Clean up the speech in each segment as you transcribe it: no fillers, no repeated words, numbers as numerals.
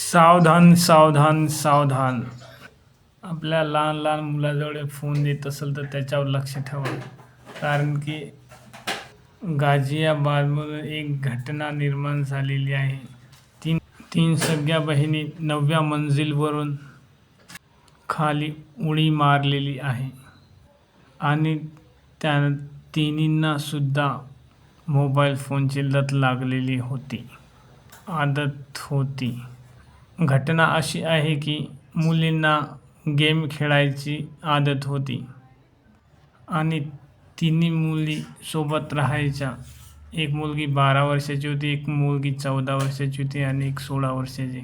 सावधान, सावधान, सावधान. आपल्या लहान लहान मुलाजवळ फोन देत असेल तर त्याच्यावर लक्ष ठेवा. कारण की गाझियाबादमधून एक घटना निर्माण झालेली आहे. तीन सगळ्या बहिणी 9व्या मंजिलवरून खाली उडी मारलेली आहे आणि त्या तिन्हींना सुद्धा मोबाईल फोनची लत लागलेली आदत होती. घटना अशी आहे की मुलींना गेम खेळायची आदत होती आणि तिन्ही मुली सोबत राहायच्या. एक मुलगी 12 वर्षाची होती, एक मुलगी 14 वर्षाची होती आणि एक 16 वर्षाची.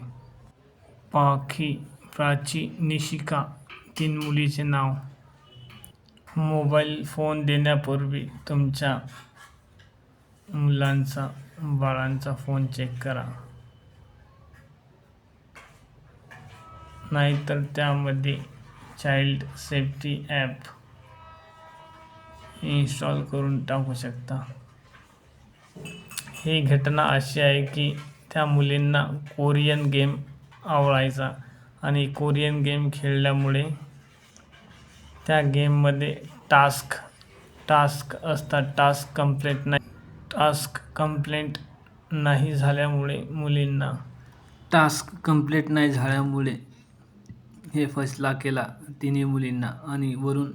प्राची, निशिका 3 मुलीचे नाव. मोबाईल फोन देण्यापूर्वी तुमच्या बाळांचा फोन चेक करा. नाहीतर त्यामध्ये चाइल्ड सेफ्टी ॲप इन्स्टॉल करून टाकू शकता. ही घटना अशी आहे की त्या मुलींना कोरियन गेम आवडायचा आणि कोरियन गेम खेळल्यामुळे त्या गेममध्ये टास्क असतात. टास्क कंप्लीट नाही झाल्यामुळे हे फैसला केला तिन्ही मुलींना आणि वरून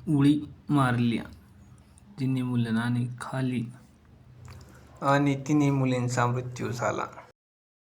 उडी मारल्या तिन्ही मुलींना आणि तिन्ही मुलींचा मृत्यू झाला.